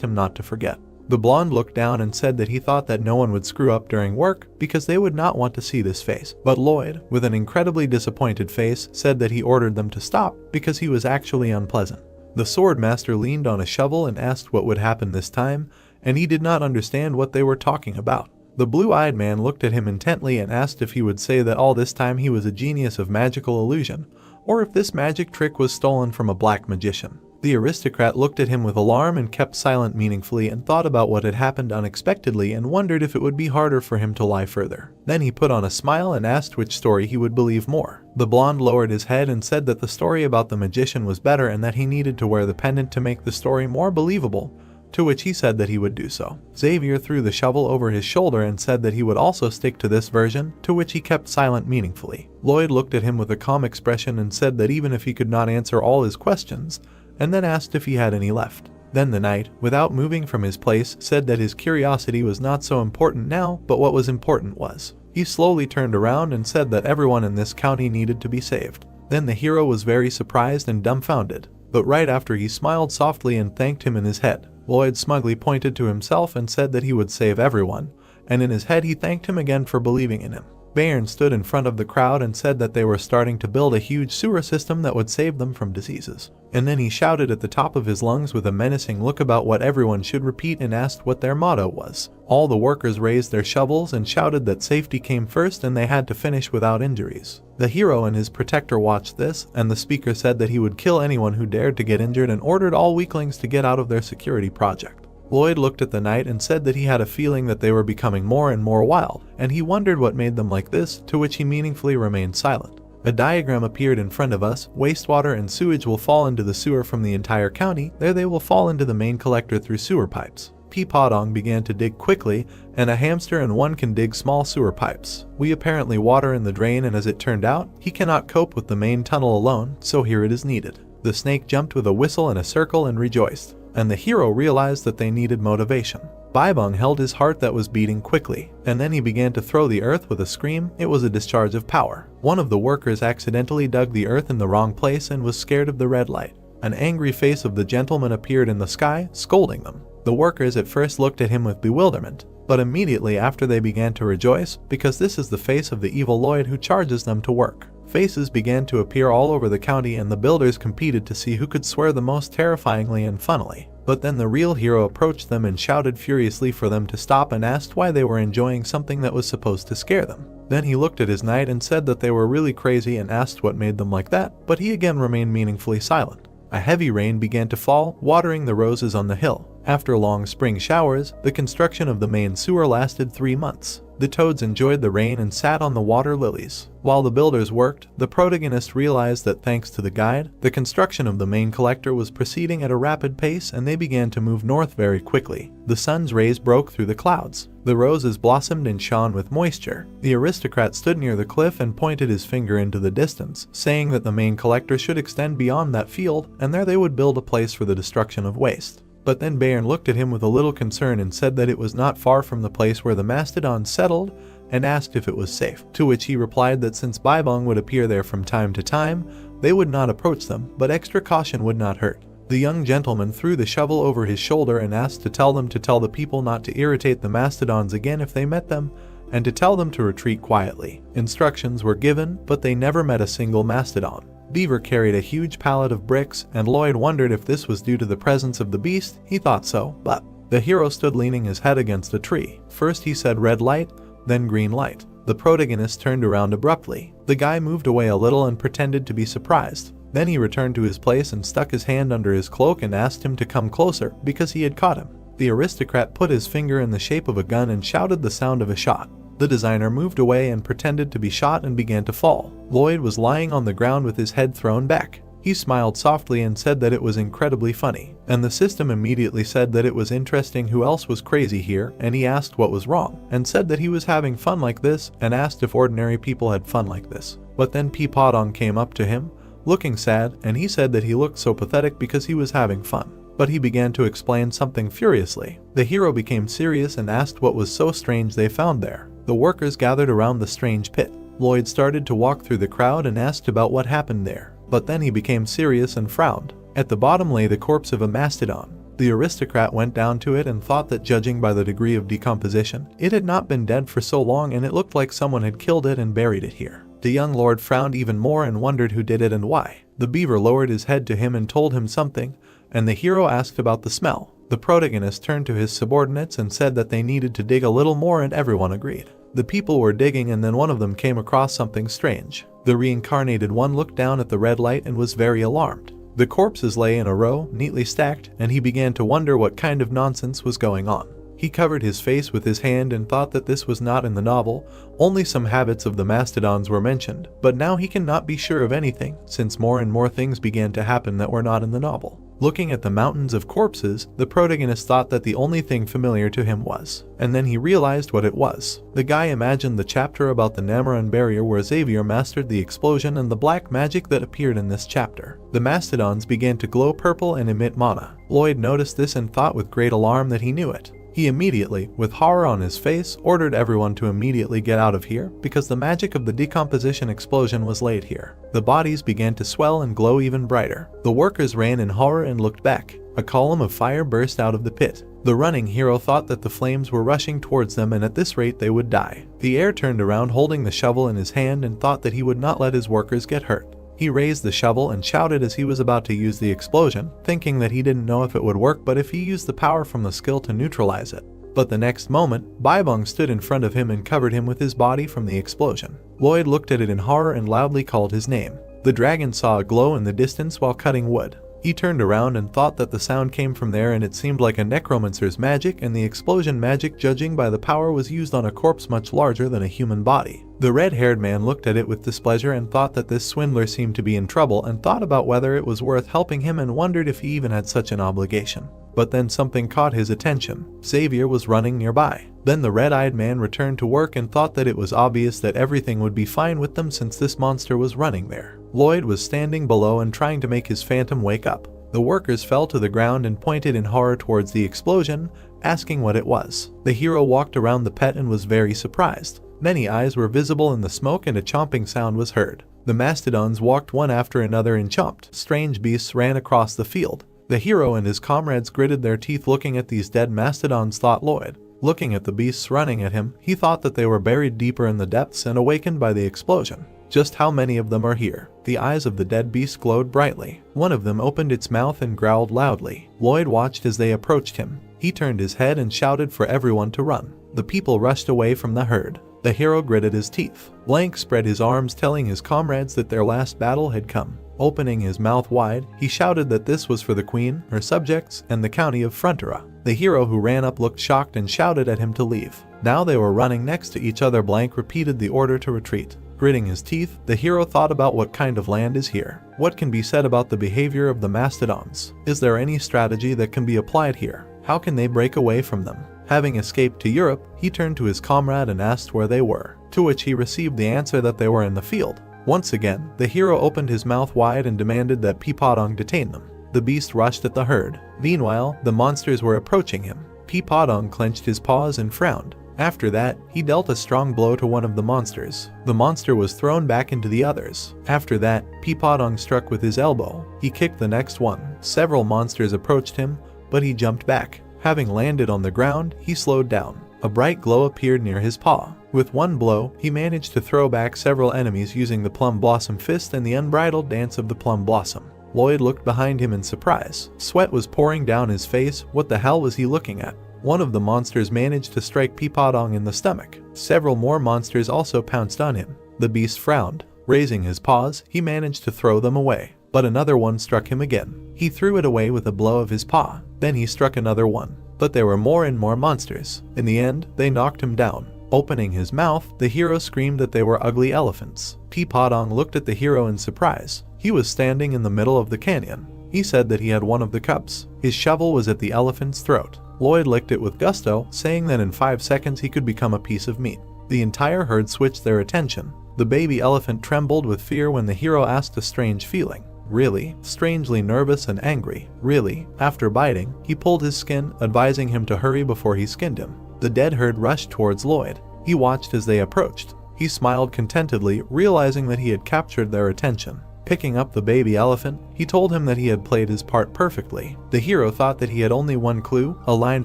him not to forget. The blonde looked down and said that he thought that no one would screw up during work because they would not want to see this face. But Lloyd, with an incredibly disappointed face, said that he ordered them to stop because he was actually unpleasant. The sword master leaned on a shovel and asked what would happen this time, and he did not understand what they were talking about. The blue-eyed man looked at him intently and asked if he would say that all this time he was a genius of magical illusion, or if this magic trick was stolen from a black magician. The aristocrat looked at him with alarm and kept silent meaningfully and thought about what had happened unexpectedly and wondered if it would be harder for him to lie further. Then he put on a smile and asked which story he would believe more. The blonde lowered his head and said that the story about the magician was better and that he needed to wear the pendant to make the story more believable, to which he said that he would do so. Xavier threw the shovel over his shoulder and said that he would also stick to this version, to which he kept silent meaningfully. Lloyd looked at him with a calm expression and said that even if he could not answer all his questions, and then asked if he had any left. Then the knight, without moving from his place, said that his curiosity was not so important now, but what was important was. He slowly turned around and said that everyone in this county needed to be saved. Then the hero was very surprised and dumbfounded, but right after he smiled softly and thanked him in his head. Lloyd smugly pointed to himself and said that he would save everyone, and in his head he thanked him again for believing in him. Bayern stood in front of the crowd and said that they were starting to build a huge sewer system that would save them from diseases. And then he shouted at the top of his lungs with a menacing look about what everyone should repeat and asked what their motto was. All the workers raised their shovels and shouted that safety came first and they had to finish without injuries. The hero and his protector watched this, and the speaker said that he would kill anyone who dared to get injured and ordered all weaklings to get out of their security project. Lloyd looked at the knight and said that he had a feeling that they were becoming more and more wild, and he wondered what made them like this, to which he meaningfully remained silent. A diagram appeared in front of us. Wastewater and sewage will fall into the sewer from the entire county. There they will fall into the main collector through sewer pipes. Peapodong began to dig quickly, and a hamster and one can dig small sewer pipes. We apparently water in the drain, and as it turned out, he cannot cope with the main tunnel alone, so here it is needed. The snake jumped with a whistle in a circle and rejoiced, and the hero realized that they needed motivation. Baibong held his heart that was beating quickly, and then he began to throw the earth with a scream. It was a discharge of power. One of the workers accidentally dug the earth in the wrong place and was scared of the red light. An angry face of the gentleman appeared in the sky, scolding them. The workers at first looked at him with bewilderment, but immediately after they began to rejoice, because this is the face of the evil Lloyd who charges them to work. Faces began to appear all over the county, and the builders competed to see who could swear the most terrifyingly and funnily. But then the real hero approached them and shouted furiously for them to stop and asked why they were enjoying something that was supposed to scare them. Then he looked at his knight and said that they were really crazy and asked what made them like that, but he again remained meaningfully silent. A heavy rain began to fall, watering the roses on the hill. After long spring showers, the construction of the main sewer lasted 3 months. The toads enjoyed the rain and sat on the water lilies. While the builders worked, the protagonist realized that thanks to the guide, the construction of the main collector was proceeding at a rapid pace, and they began to move north very quickly. The sun's rays broke through the clouds. The roses blossomed and shone with moisture. The aristocrat stood near the cliff and pointed his finger into the distance, saying that the main collector should extend beyond that field, and there they would build a place for the destruction of waste. But then Bayern looked at him with a little concern and said that it was not far from the place where the mastodons settled, and asked if it was safe, to which he replied that since Baibong would appear there from time to time, they would not approach them, but extra caution would not hurt. The young gentleman threw the shovel over his shoulder and asked to tell them to tell the people not to irritate the mastodons again if they met them, and to tell them to retreat quietly. Instructions were given, but they never met a single mastodon. Beaver carried a huge pallet of bricks, and Lloyd wondered if this was due to the presence of the beast. He thought so, but the hero stood leaning his head against a tree. First he said red light, then green light. The protagonist turned around abruptly. The guy moved away a little and pretended to be surprised. Then he returned to his place and stuck his hand under his cloak and asked him to come closer, because he had caught him. The aristocrat put his finger in the shape of a gun and shouted the sound of a shot. The designer moved away and pretended to be shot and began to fall. Lloyd was lying on the ground with his head thrown back. He smiled softly and said that it was incredibly funny, and the system immediately said that it was interesting who else was crazy here, and he asked what was wrong, and said that he was having fun like this, and asked if ordinary people had fun like this. But then Peapodong came up to him, looking sad, and he said that he looked so pathetic because he was having fun. But he began to explain something furiously. The hero became serious and asked what was so strange they found there. The workers gathered around the strange pit. Lloyd started to walk through the crowd and asked about what happened there. But then he became serious and frowned. At the bottom lay the corpse of a mastodon. The aristocrat went down to it and thought that judging by the degree of decomposition, it had not been dead for so long and it looked like someone had killed it and buried it here. The young lord frowned even more and wondered who did it and why. The beaver lowered his head to him and told him something, and the hero asked about the smell. The protagonist turned to his subordinates and said that they needed to dig a little more and everyone agreed. The people were digging and then one of them came across something strange. The reincarnated one looked down at the red light and was very alarmed. The corpses lay in a row, neatly stacked, and he began to wonder what kind of nonsense was going on. He covered his face with his hand and thought that this was not in the novel, only some habits of the mastodons were mentioned, but now he cannot be sure of anything, since more and more things began to happen that were not in the novel. Looking at the mountains of corpses, the protagonist thought that the only thing familiar to him was, and then he realized what it was. The guy imagined the chapter about the Namaran barrier where Xavier mastered the explosion and the black magic that appeared in this chapter. The mastodons began to glow purple and emit mana. Lloyd noticed this and thought with great alarm that he knew it. He immediately, with horror on his face, ordered everyone to immediately get out of here because the magic of the decomposition explosion was laid here. The bodies began to swell and glow even brighter. The workers ran in horror and looked back. A column of fire burst out of the pit. The running hero thought that the flames were rushing towards them and at this rate they would die. The heir turned around holding the shovel in his hand and thought that he would not let his workers get hurt. He raised the shovel and shouted as he was about to use the explosion, thinking that he didn't know if it would work but if he used the power from the skill to neutralize it. But the next moment, Baibong stood in front of him and covered him with his body from the explosion. Lloyd looked at it in horror and loudly called his name. The dragon saw a glow in the distance while cutting wood. He turned around and thought that the sound came from there and it seemed like a necromancer's magic and the explosion magic judging by the power was used on a corpse much larger than a human body. The red-haired man looked at it with displeasure and thought that this swindler seemed to be in trouble and thought about whether it was worth helping him and wondered if he even had such an obligation. But then something caught his attention. Xavier was running nearby. Then the red-eyed man returned to work and thought that it was obvious that everything would be fine with them since this monster was running there. Lloyd was standing below and trying to make his phantom wake up. The workers fell to the ground and pointed in horror towards the explosion, asking what it was. The hero walked around the pet and was very surprised. Many eyes were visible in the smoke and a chomping sound was heard. The mastodons walked one after another and chomped. Strange beasts ran across the field. The hero and his comrades gritted their teeth looking at these dead mastodons, thought Lloyd. Looking at the beasts running at him, he thought that they were buried deeper in the depths and awakened by the explosion. Just how many of them are here? The eyes of the dead beast glowed brightly. One of them opened its mouth and growled loudly. Lloyd watched as they approached him. He turned his head and shouted for everyone to run. The people rushed away from the herd. The hero gritted his teeth. Blank spread his arms telling his comrades that their last battle had come. Opening his mouth wide, he shouted that this was for the queen, her subjects, and the county of Frontera. The hero who ran up looked shocked and shouted at him to leave. Now they were running next to each other. Blank repeated the order to retreat. Gritting his teeth, the hero thought about what kind of land is here. What can be said about the behavior of the mastodons? Is there any strategy that can be applied here? How can they break away from them? Having escaped to Europe, he turned to his comrade and asked where they were, to which he received the answer that they were in the field. Once again, the hero opened his mouth wide and demanded that Peepodong detain them. The beast rushed at the herd. Meanwhile, the monsters were approaching him. Peepodong clenched his paws and frowned. After that, he dealt a strong blow to one of the monsters. The monster was thrown back into the others. After that, Peepodong struck with his elbow. He kicked the next one. Several monsters approached him, but he jumped back. Having landed on the ground, he slowed down. A bright glow appeared near his paw. With one blow, he managed to throw back several enemies using the Plum Blossom Fist and the unbridled dance of the Plum Blossom. Lloyd looked behind him in surprise. Sweat was pouring down his face. What the hell was he looking at? One of the monsters managed to strike Peepodong in the stomach. Several more monsters also pounced on him. The beast frowned. Raising his paws, he managed to throw them away. But another one struck him again. He threw it away with a blow of his paw. Then he struck another one. But there were more and more monsters. In the end, they knocked him down. Opening his mouth, the hero screamed that they were ugly elephants. Peepodong looked at the hero in surprise. He was standing in the middle of the canyon. He said that he had one of the cups. His shovel was at the elephant's throat. Lloyd licked it with gusto, saying that in 5 seconds he could become a piece of meat. The entire herd switched their attention. The baby elephant trembled with fear when the hero asked a strange feeling. Really? Strangely nervous and angry. Really? After biting, he pulled his skin, advising him to hurry before he skinned him. The dead herd rushed towards Lloyd. He watched as they approached. He smiled contentedly, realizing that he had captured their attention. Picking up the baby elephant, he told him that he had played his part perfectly. The hero thought that he had only one clue, a line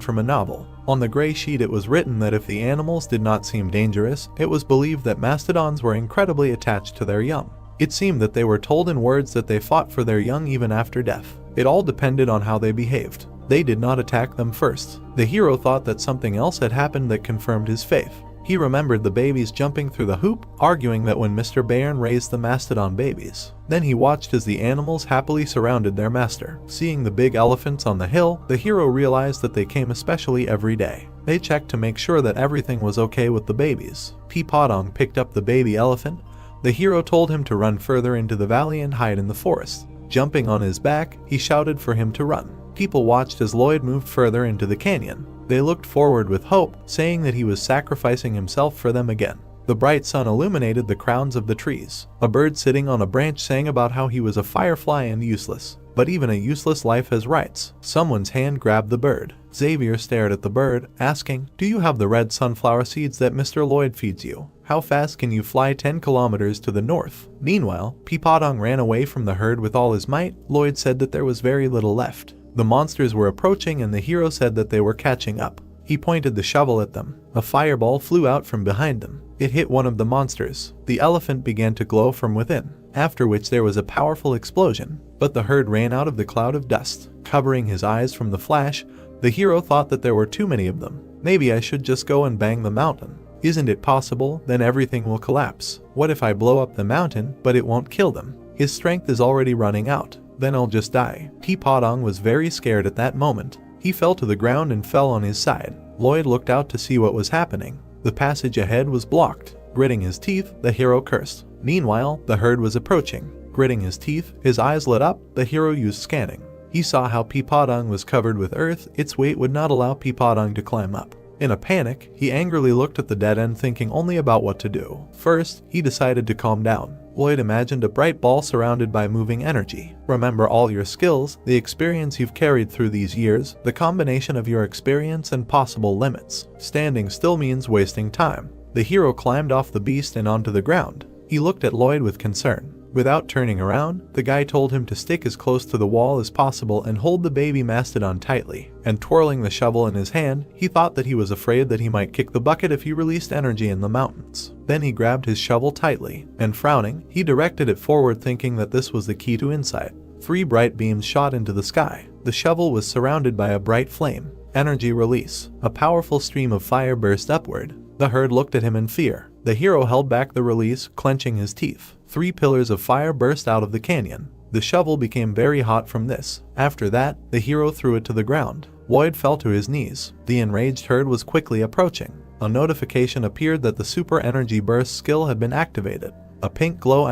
from a novel. On the gray sheet it was written that if the animals did not seem dangerous, it was believed that mastodons were incredibly attached to their young. It seemed that they were told in words that they fought for their young even after death. It all depended on how they behaved. They did not attack them first. The hero thought that something else had happened that confirmed his faith. He remembered the babies jumping through the hoop, arguing that when Mr. Bairn raised the mastodon babies. Then he watched as the animals happily surrounded their master. Seeing the big elephants on the hill, the hero realized that they came especially every day. They checked to make sure that everything was okay with the babies. Peepodong picked up the baby elephant. The hero told him to run further into the valley and hide in the forest. Jumping on his back, he shouted for him to run. People watched as Lloyd moved further into the canyon. They looked forward with hope, saying that he was sacrificing himself for them again. The bright sun illuminated the crowns of the trees. A bird sitting on a branch sang about how he was a firefly and useless. But even a useless life has rights. Someone's hand grabbed the bird. Xavier stared at the bird, asking, "Do you have the red sunflower seeds that Mr. Lloyd feeds you? How fast can you fly 10 kilometers to the north?" Meanwhile, Peepodong ran away from the herd with all his might. Lloyd said that there was very little left. The monsters were approaching and the hero said that they were catching up. He pointed the shovel at them. A fireball flew out from behind them. It hit one of the monsters. The elephant began to glow from within, after which there was a powerful explosion. But the herd ran out of the cloud of dust, covering his eyes from the flash. The hero thought that there were too many of them. Maybe I should just go and bang the mountain. Isn't it possible? Then everything will collapse. What if I blow up the mountain, but it won't kill them? His strength is already running out. Then I'll just die. Peepodong was very scared at that moment. He fell to the ground and fell on his side. Lloyd looked out to see what was happening. The passage ahead was blocked. Gritting his teeth, the hero cursed. Meanwhile, the herd was approaching. Gritting his teeth, his eyes lit up. The hero used scanning. He saw how Peepodong was covered with earth. Its weight would not allow Peepodong to climb up. In a panic, he angrily looked at the dead end, thinking only about what to do. First, he decided to calm down. Lloyd imagined a bright ball surrounded by moving energy. Remember all your skills, the experience you've carried through these years, the combination of your experience and possible limits. Standing still means wasting time. The hero climbed off the beast and onto the ground. He looked at Lloyd with concern. Without turning around, the guy told him to stick as close to the wall as possible and hold the baby mastodon tightly. And twirling the shovel in his hand, he thought that he was afraid that he might kick the bucket if he released energy in the mountains. Then he grabbed his shovel tightly, and frowning, he directed it forward, thinking that this was the key to insight. 3 bright beams shot into the sky. The shovel was surrounded by a bright flame. Energy release. A powerful stream of fire burst upward. The herd looked at him in fear. The hero held back the release, clenching his teeth. 3 pillars of fire burst out of the canyon. The shovel became very hot from this. After that, the hero threw it to the ground. Lloyd fell to his knees. The enraged herd was quickly approaching. A notification appeared that the super energy burst skill had been activated. A pink glow